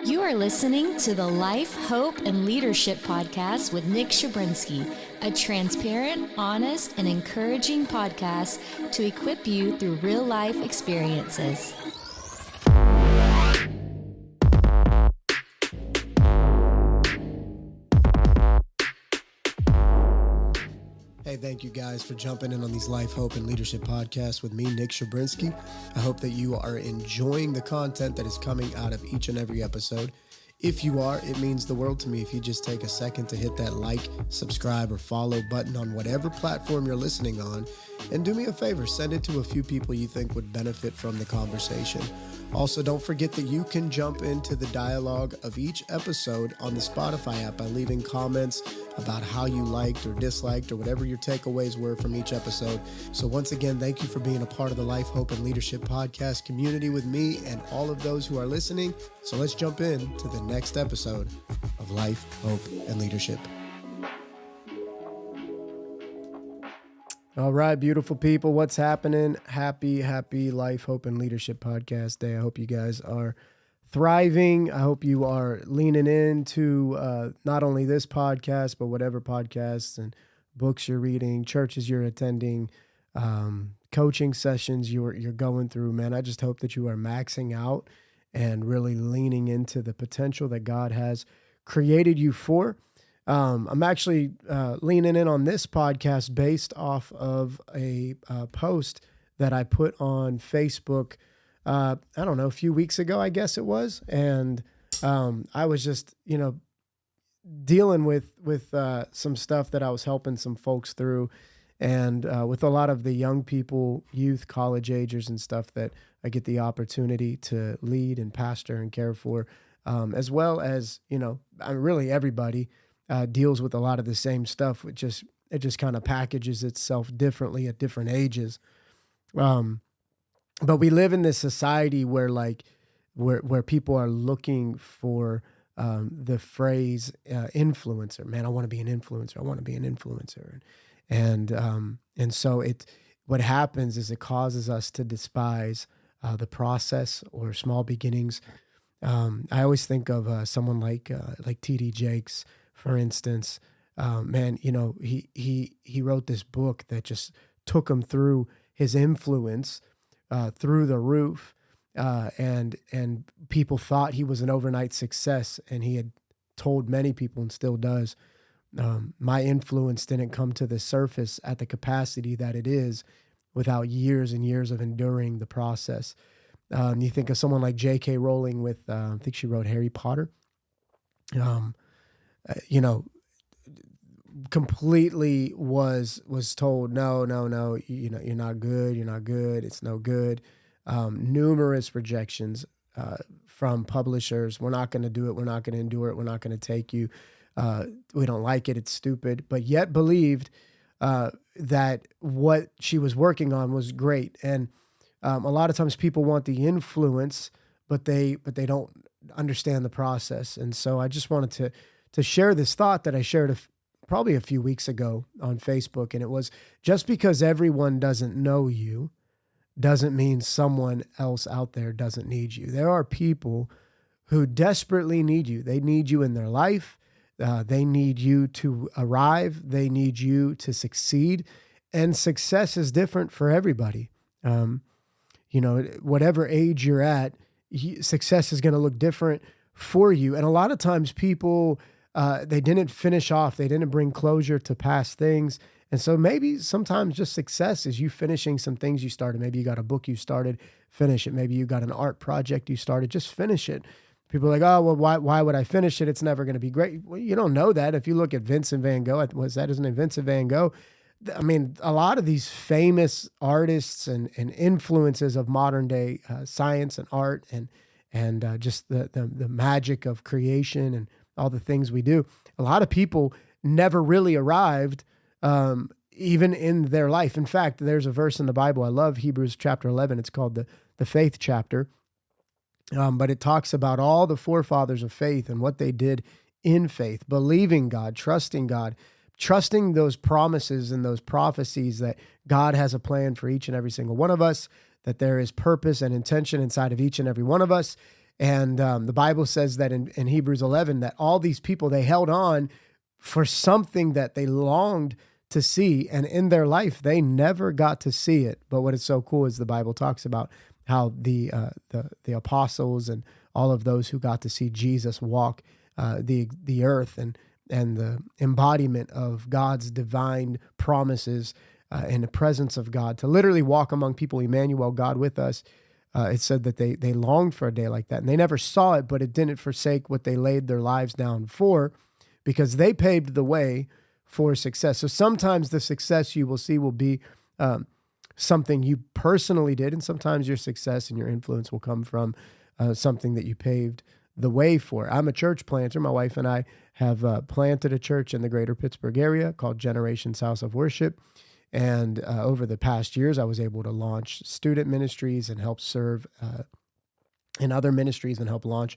You are listening to the Life, Hope, and Leadership podcast with Nick Shabrinsky, a transparent, honest, and encouraging podcast to equip you through real-life experiences. Hey, thank you guys for jumping in on these Life, Hope, and Leadership podcasts with me, Nick Shabrinsky. I hope that you are enjoying the content that is coming out of each and every episode. If you are, it means the world to me if you just take a second to hit that like, subscribe, or follow button on whatever platform you're listening on. And do me a favor, send it to a few people you think would benefit from the conversation. Also, don't forget that you can jump into the dialogue of each episode on the Spotify app by leaving comments about how you liked or disliked or whatever your takeaways were from each episode. So once again, thank you for being a part of the Life, Hope, and Leadership podcast community with me and all of those who are listening. So let's jump in to the next episode of Life, Hope, and Leadership. All right, beautiful people, what's happening? Happy Life, Hope, and Leadership podcast day. I hope you guys are thriving. I hope you are leaning into not only this podcast, but whatever podcasts and books you're reading, churches you're attending, coaching sessions you're going through. Man, I just hope that you are maxing out and really leaning into the potential that God has created you for. I'm actually leaning in on this podcast based off of a post that I put on Facebook, I don't know, a few weeks ago, I guess it was. And I was just, dealing with some stuff that I was helping some folks through. And with a lot of the young people, youth, college agers and stuff that I get the opportunity to lead and pastor and care for, as well as, really everybody deals with a lot of the same stuff. It just kind of packages itself differently at different ages. But we live in this society where where people are looking for the phrase influencer. Man, I want to be an influencer. I want to be an influencer. And so what happens is it causes us to despise the process or small beginnings. I always think of someone like T.D. Jakes, for instance. Man, he wrote this book that just took him through his influence through the roof, and people thought he was an overnight success, and he had told many people and still does, my influence didn't come to the surface at the capacity that it is without years and years of enduring the process. You think of someone like J.K. Rowling with, I think she wrote Harry Potter. Completely was told, no, you're not good, it's no good. Numerous rejections from publishers. We're not going to do it, we're not going to endure it, we're not going to take you. We don't like it, it's stupid, but yet believed that what she was working on was great. And a lot of times people want the influence, but they don't understand the process. And so I just wanted to share this thought that I shared probably a few weeks ago on Facebook. And it was, just because everyone doesn't know you doesn't mean someone else out there doesn't need you. There are people who desperately need you. They need you in their life. They need you to arrive. They need you to succeed. And success is different for everybody. Whatever age you're at, success is going to look different for you. And a lot of times people, they didn't finish off. They didn't bring closure to past things. And so maybe sometimes just success is you finishing some things you started. Maybe you got a book you started, finish it. Maybe you got an art project you started, just finish it. People are like, oh, well, why would I finish it? It's never going to be great. Well, you don't know that. If you look at Vincent van Gogh, isn't it Vincent van Gogh? I mean, a lot of these famous artists and influences of modern day science and art and just the magic of creation and all the things we do. A lot of people never really arrived even in their life. In fact, there's a verse in the Bible. I love Hebrews chapter 11. It's called the faith chapter. But it talks about all the forefathers of faith and what they did in faith, believing God, trusting those promises and those prophecies that God has a plan for each and every single one of us, that there is purpose and intention inside of each and every one of us. And the Bible says that in Hebrews 11, that all these people, they held on for something that they longed to see. And in their life, they never got to see it. But what is so cool is the Bible talks about how the apostles and all of those who got to see Jesus walk the earth and the embodiment of God's divine promises in the presence of God, to literally walk among people, Emmanuel, God with us. It said that they longed for a day like that, and they never saw it, but it didn't forsake what they laid their lives down for, because they paved the way for success. So sometimes the success you will see will be something you personally did, and sometimes your success and your influence will come from something that you paved the way for. I'm a church planter. My wife and I have planted a church in the greater Pittsburgh area called Generations House of Worship. And over the past years, I was able to launch student ministries and help serve in other ministries and help launch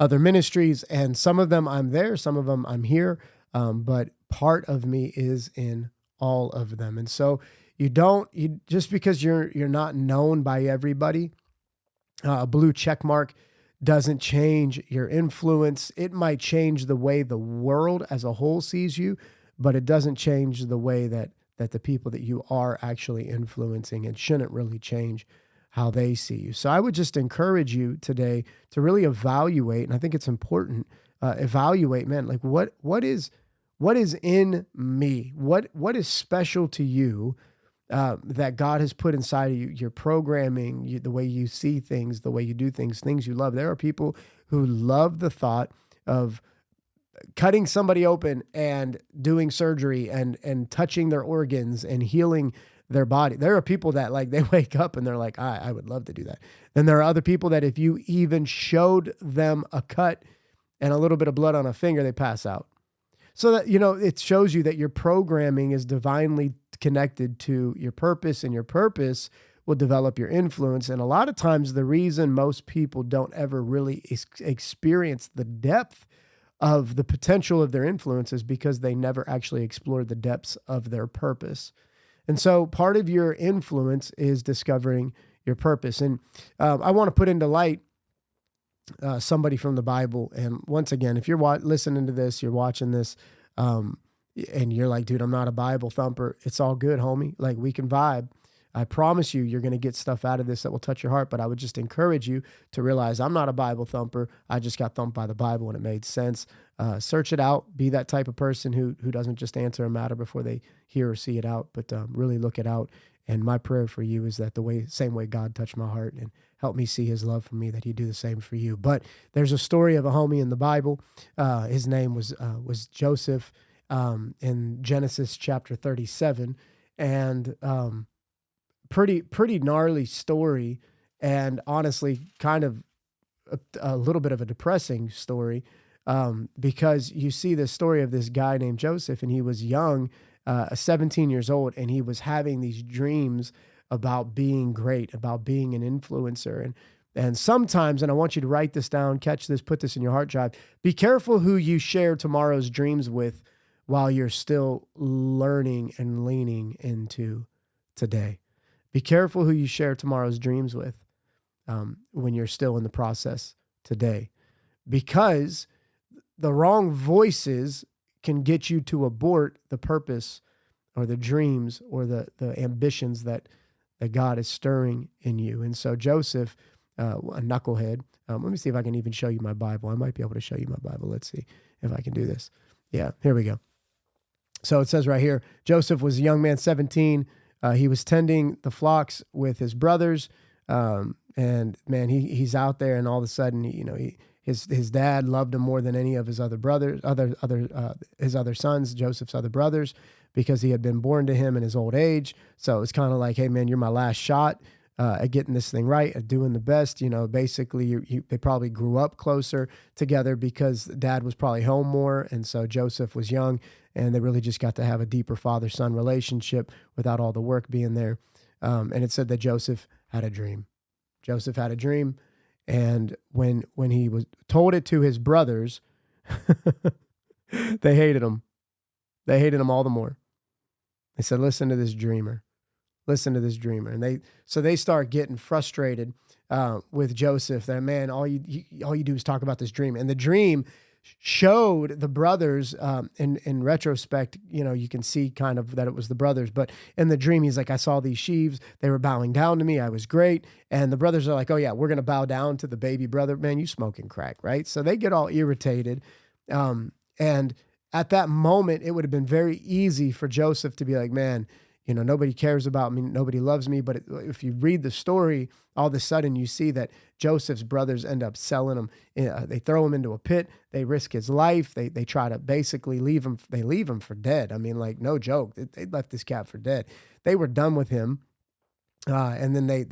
other ministries. And some of them I'm there, some of them I'm here, but part of me is in all of them. And so you just because you're not known by everybody, a blue check mark doesn't change your influence. It might change the way the world as a whole sees you, but it doesn't change the way that the people that you are actually influencing, and shouldn't really change how they see you. So I would just encourage you today to really evaluate, and I think it's important, evaluate, man, like what is in me? What is special to you that God has put inside of you, your programming, the way you see things, the way you do things you love. There are people who love the thought of cutting somebody open and doing surgery and touching their organs and healing their body. There are people that, like, they wake up and they're like, I would love to do that. Then there are other people that if you even showed them a cut and a little bit of blood on a finger, they pass out. So that, it shows you that your programming is divinely connected to your purpose, and your purpose will develop your influence. And a lot of times the reason most people don't ever really experience the depth of the potential of their influence is because they never actually explored the depths of their purpose. And so part of your influence is discovering your purpose. And I want to put into light somebody from the Bible. And once again, if you're listening to this, you're watching this, and you're like, dude, I'm not a Bible thumper. It's all good, homie. Like, we can vibe. I promise you're going to get stuff out of this that will touch your heart. But I would just encourage you to realize I'm not a Bible thumper. I just got thumped by the Bible and it made sense. Search it out. Be that type of person who doesn't just answer a matter before they hear or see it out, but really look it out. And my prayer for you is that same way God touched my heart and helped me see his love for me, that he'd do the same for you. But there's a story of a homie in the Bible. His name was Joseph, in Genesis chapter 37. And pretty gnarly story, and honestly kind of a little bit of a depressing story, because you see the story of this guy named Joseph, and he was young, 17 years old, and he was having these dreams about being great, about being an influencer. And sometimes, and I want you to write this down, catch this, put this in your hard drive, be careful who you share tomorrow's dreams with while you're still learning and leaning into today. Be careful who you share tomorrow's dreams with when you're still in the process today, because the wrong voices can get you to abort the purpose or the dreams or the ambitions that God is stirring in you. And so Joseph, a knucklehead, let me see if I can even show you my Bible. I might be able to show you my Bible. Let's see if I can do this. Yeah, here we go. So it says right here, Joseph was a young man, 17. He was tending the flocks with his brothers. And man, he's out there, and all of a sudden, his dad loved him more than any of his other brothers, his other sons, Joseph's other brothers, because he had been born to him in his old age. So it's kind of like, hey man, you're my last shot at getting this thing right, at doing the best. Basically they probably grew up closer together because dad was probably home more. And so Joseph was young, and they really just got to have a deeper father-son relationship without all the work being there. And it said that Joseph had a dream. Joseph had a dream. And when he was told it to his brothers, they hated him. They hated him all the more. They said, listen to this dreamer. Listen to this dreamer. And they start getting frustrated with Joseph that, man, all you do is talk about this dream. And the dream showed the brothers, in retrospect, you can see kind of that it was the brothers, but in the dream, he's like, I saw these sheaves. They were bowing down to me. I was great. And the brothers are like, oh yeah, we're going to bow down to the baby brother. Man, you smoking crack, right? So they get all irritated. And at that moment, it would have been very easy for Joseph to be like, man, nobody cares about me. Nobody loves me. But if you read the story, all of a sudden you see that Joseph's brothers end up selling him. They throw him into a pit. They risk his life. They try to basically leave him. They leave him for dead. I mean, like, no joke. They left this cat for dead. They were done with him. And then they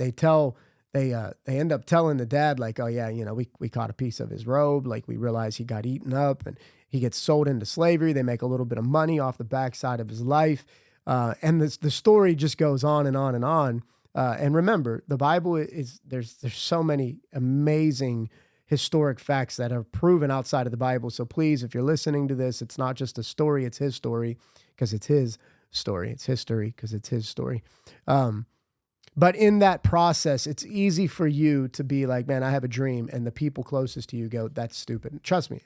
end up telling the dad, like, oh yeah, we caught a piece of his robe. Like, we realized he got eaten up and he gets sold into slavery. They make a little bit of money off the backside of his life. And the story just goes on and on and on. And remember, the Bible there's so many amazing historic facts that are proven outside of the Bible. So please, if you're listening to this, it's not just a story, it's his story, because it's his story. It's history because it's his story. But in that process, it's easy for you to be like, man, I have a dream. And the people closest to you go, that's stupid. Trust me.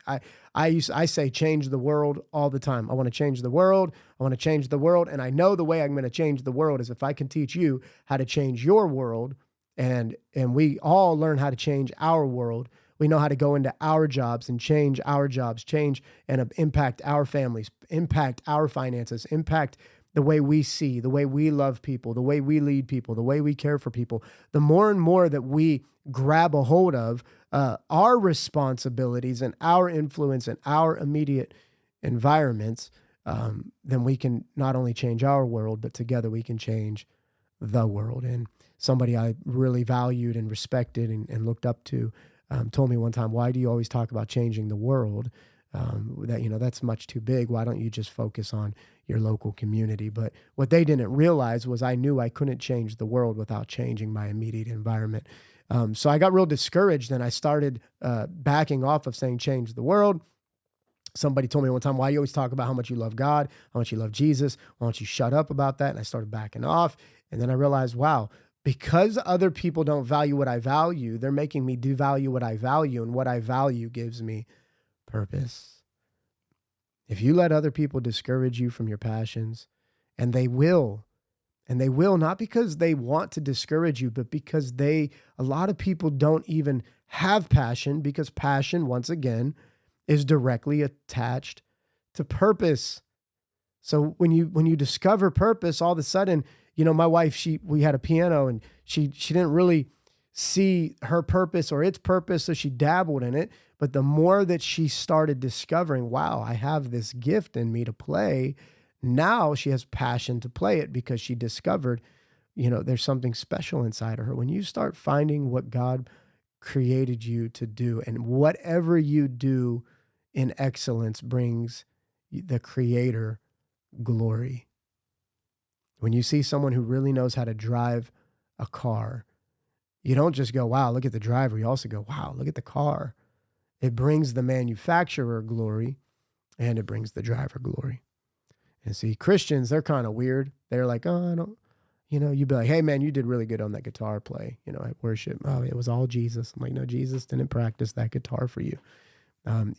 I say change the world all the time. I want to change the world. I want to change the world. And I know the way I'm going to change the world is if I can teach you how to change your world, and we all learn how to change our world. We know how to go into our jobs and change our jobs, change and impact our families, impact our finances, impact the way we see, the way we love people, the way we lead people, the way we care for people. The more and more that we grab a hold of our responsibilities and our influence and our immediate environments, then we can not only change our world, but together we can change the world. And somebody I really valued and respected and looked up to told me one time, why do you always talk about changing the world? That's much too big. Why don't you just focus on your local community? But what they didn't realize was I knew I couldn't change the world without changing my immediate environment. So I got real discouraged and I started backing off of saying change the world. Somebody told me one time, why you always talk about how much you love God, how much you love Jesus? Why don't you shut up about that? And I started backing off. And then I realized, wow, because other people don't value what I value, they're making me devalue what I value. And what I value gives me purpose. If you let other people discourage you from your passions, and they will not because they want to discourage you, but because a lot of people don't even have passion, because passion, once again, is directly attached to purpose. So when you discover purpose, all of a sudden, my wife, we had a piano and she didn't really see her purpose or its purpose, so she dabbled in it. But the more that she started discovering, wow, I have this gift in me to play, now she has passion to play it because she discovered, there's something special inside of her. When you start finding what God created you to do, and whatever you do in excellence brings the Creator glory. When you see someone who really knows how to drive a car, you don't just go, wow, look at the driver. You also go, wow, look at the car. It brings the manufacturer glory and it brings the driver glory. And see, Christians, they're kind of weird. They're like, oh, I don't, you'd be like, hey man, you did really good on that guitar play, at worship. Oh, it was all Jesus. I'm like, no, Jesus didn't practice that guitar for you.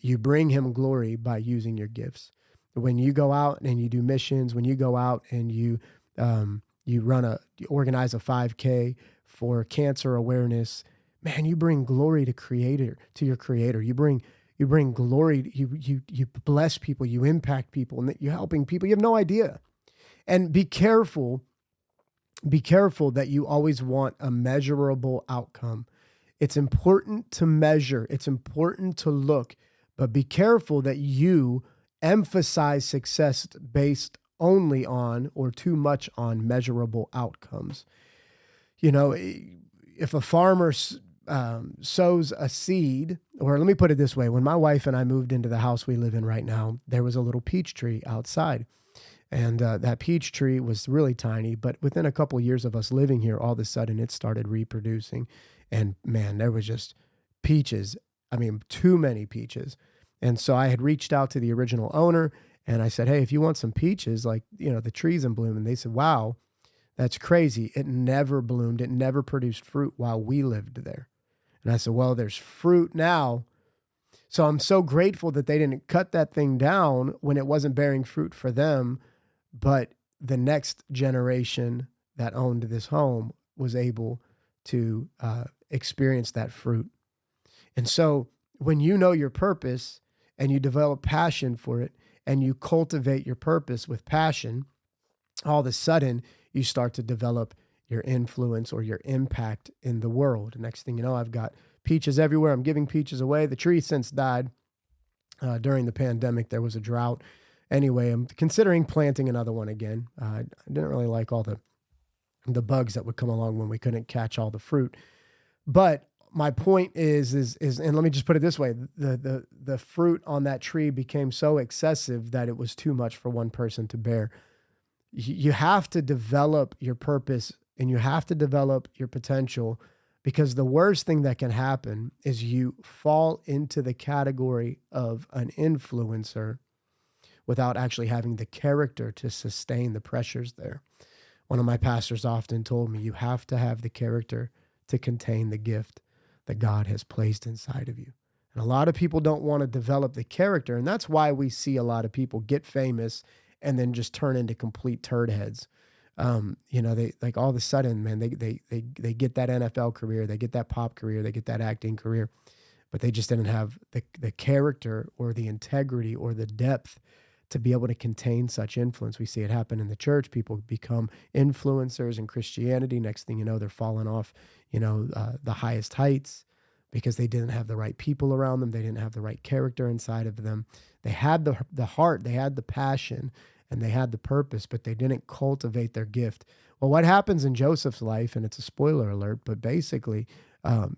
You bring him glory by using your gifts. When you go out and you do missions, when you go out and you organize a 5K for cancer awareness, man, you bring glory to your creator. You bring glory. You bless people. You impact people, and you're helping people. You have no idea. And be careful that you always want a measurable outcome. It's important to measure. It's important to look, but be careful that you emphasize success based only on or too much on measurable outcomes. If a farmer sows a seed, or let me put it this way, when my wife and I moved into the house we live in right now, there was a little peach tree outside. And that peach tree was really tiny, but within a couple of years of us living here, all of a sudden it started reproducing. And man, there was just peaches. I mean, too many peaches. And so I had reached out to the original owner and I said, hey, if you want some peaches, like, the tree's in bloom. And they said, wow, That's crazy. It never bloomed. It never produced fruit while we lived there. And I said, well, there's fruit now. So I'm so grateful that they didn't cut that thing down when it wasn't bearing fruit for them. But the next generation that owned this home was able to experience that fruit. And so when you know your purpose and you develop passion for it and you cultivate your purpose with passion, all of a sudden you start to develop your influence or your impact in the world. Next thing you know, I've got peaches everywhere. I'm giving peaches away. The tree since died during the pandemic. There was a drought. Anyway, I'm considering planting another one again. I didn't really like all the bugs that would come along when we couldn't catch all the fruit. But my point is, and let me just put it this way: the fruit on that tree became so excessive that it was too much for one person to bear. You have to develop your purpose and you have to develop your potential, because the worst thing that can happen is you fall into the category of an influencer without actually having the character to sustain the pressures there. One of my pastors often told me, you have to have the character to contain the gift that God has placed inside of you. And a lot of people don't want to develop the character. And that's why we see a lot of people get famous and then just turn into complete turd heads. They like all of a sudden, man, they get that NFL career, they get that pop career, they get that acting career, but they just didn't have the character or the integrity or the depth to be able to contain such influence. We see it happen in the church. People become influencers in Christianity. Next thing you know, they're falling off, the highest heights because they didn't have the right people around them. They didn't have the right character inside of them. They had the heart, they had the passion, and they had the purpose, but they didn't cultivate their gift. Well, what happens in Joseph's life, and it's a spoiler alert, but basically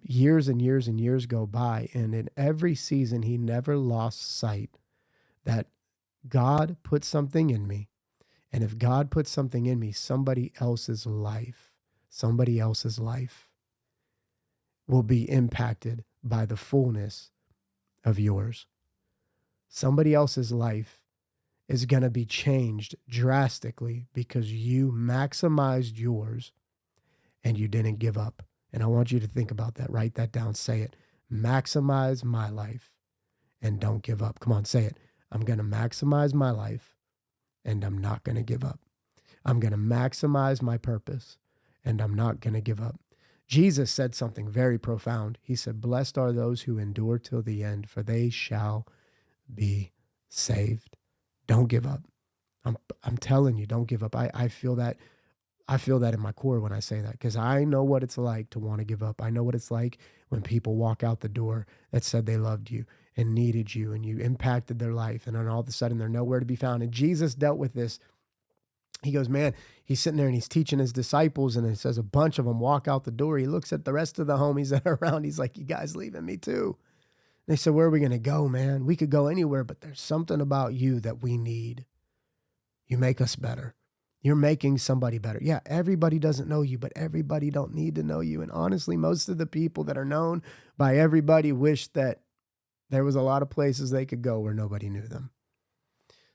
years and years and years go by, and in every season, he never lost sight that God put something in me. And if God put something in me, somebody else's life will be impacted by the fullness of yours. Somebody else's life is going to be changed drastically because you maximized yours and you didn't give up. And I want you to think about that. Write that down. Say it. Maximize my life and don't give up. Come on, say it. I'm going to maximize my life and I'm not going to give up. I'm going to maximize my purpose and I'm not going to give up. Jesus said something very profound. He said, blessed are those who endure till the end, for they shall be saved. Don't give up. I'm telling you, don't give up. I feel that in my core when I say that, because I know what it's like to want to give up. I know what it's like when people walk out the door that said they loved you and needed you and you impacted their life, and then all of a sudden they're nowhere to be found. And Jesus dealt with this. He goes, man, he's sitting there and he's teaching his disciples, and it says a bunch of them walk out the door. He looks at the rest of the homies that are around. He's like, you guys leaving me too? And they said, where are we going to go, man? We could go anywhere, but there's something about you that we need. You make us better. You're making somebody better. Yeah, everybody doesn't know you, but everybody don't need to know you. And honestly, most of the people that are known by everybody wish that there was a lot of places they could go where nobody knew them.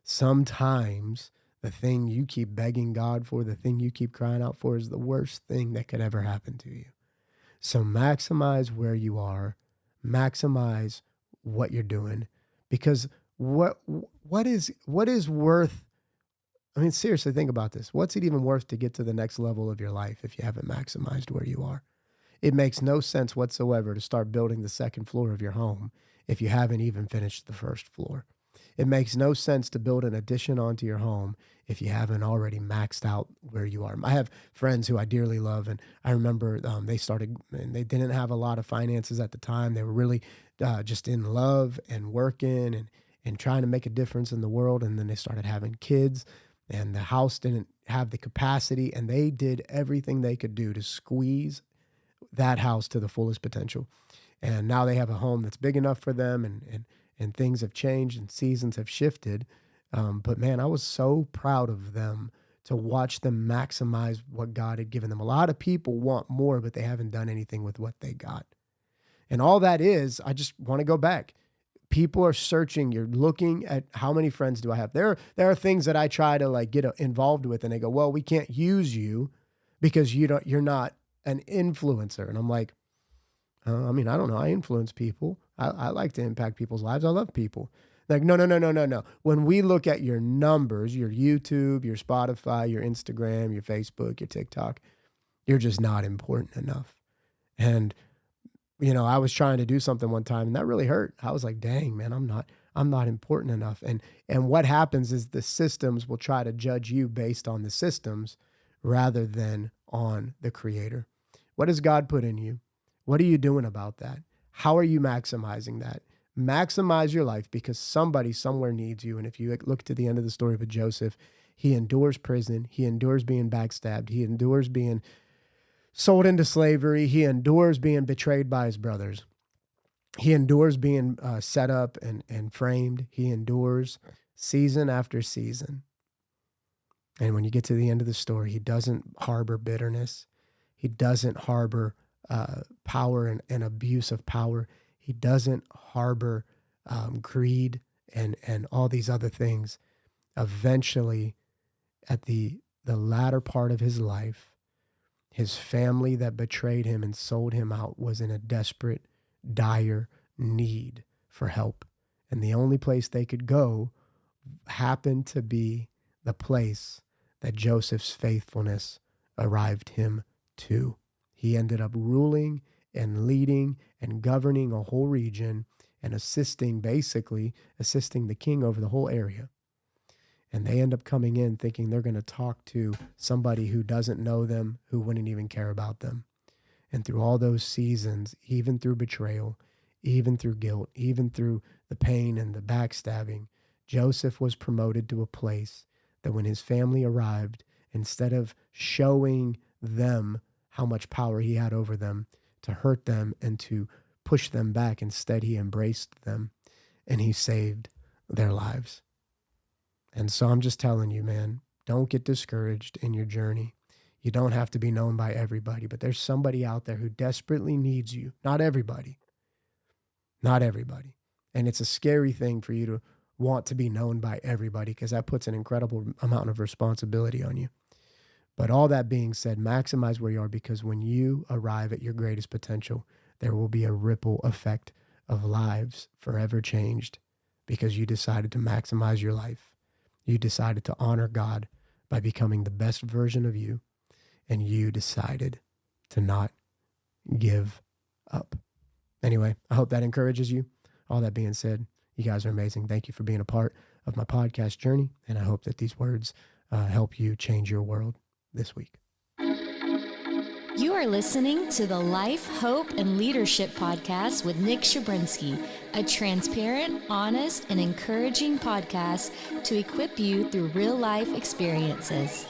Sometimes the thing you keep begging God for, the thing you keep crying out for, is the worst thing that could ever happen to you. So maximize where you are, maximize what you're doing, because what is worth, I mean, seriously, think about this. What's it even worth to get to the next level of your life if you haven't maximized where you are? It makes no sense whatsoever to start building the second floor of your home if you haven't even finished the first floor. It makes no sense to build an addition onto your home if you haven't already maxed out where you are. I have friends who I dearly love, and I remember they started, and they didn't have a lot of finances at the time. They were really just in love and working and trying to make a difference in the world, and then they started having kids, and the house didn't have the capacity, and they did everything they could do to squeeze that house to the fullest potential. And now they have a home that's big enough for them, and things have changed and seasons have shifted. But man, I was so proud of them to watch them maximize what God had given them. A lot of people want more, but they haven't done anything with what they got. And all that is, I just want to go back. People are searching. You're looking at how many friends do I have? There are things that I try to like get involved with, and they go, well, we can't use you because you're not an influencer. And I'm like, I don't know. I influence people. I like to impact people's lives. I love people. Like, no. When we look at your numbers, your YouTube, your Spotify, your Instagram, your Facebook, your TikTok, you're just not important enough. And, I was trying to do something one time and that really hurt. I was like, dang, man, I'm not important enough. And what happens is the systems will try to judge you based on the systems rather than on the creator. What does God put in you? What are you doing about that? How are you maximizing that? Maximize your life because somebody somewhere needs you. And if you look to the end of the story with Joseph, he endures prison. He endures being backstabbed. He endures being sold into slavery. He endures being betrayed by his brothers. He endures being set up and framed. He endures season after season. And when you get to the end of the story, he doesn't harbor bitterness. He doesn't harbor power and abuse of power. He doesn't harbor greed and all these other things. Eventually, at the latter part of his life, his family that betrayed him and sold him out was in a desperate, dire need for help. And the only place they could go happened to be the place that Joseph's faithfulness arrived him to. He ended up ruling and leading and governing a whole region and assisting the king over the whole area. And they end up coming in thinking they're going to talk to somebody who doesn't know them, who wouldn't even care about them. And through all those seasons, even through betrayal, even through guilt, even through the pain and the backstabbing, Joseph was promoted to a place that when his family arrived, instead of showing them how much power he had over them, to hurt them and to push them back, instead he embraced them and he saved their lives. And so I'm just telling you, man, don't get discouraged in your journey. You don't have to be known by everybody, but there's somebody out there who desperately needs you. Not everybody. And it's a scary thing for you to want to be known by everybody because that puts an incredible amount of responsibility on you. But all that being said, maximize where you are, because when you arrive at your greatest potential, there will be a ripple effect of lives forever changed because you decided to maximize your life. You decided to honor God by becoming the best version of you, and you decided to not give up. Anyway, I hope that encourages you. All that being said, you guys are amazing. Thank you for being a part of my podcast journey, and I hope that these words help you change your world this week. You are listening to the Life, Hope, and Leadership Podcast with Nick Shabrinsky, a transparent, honest, and encouraging podcast to equip you through real life experiences.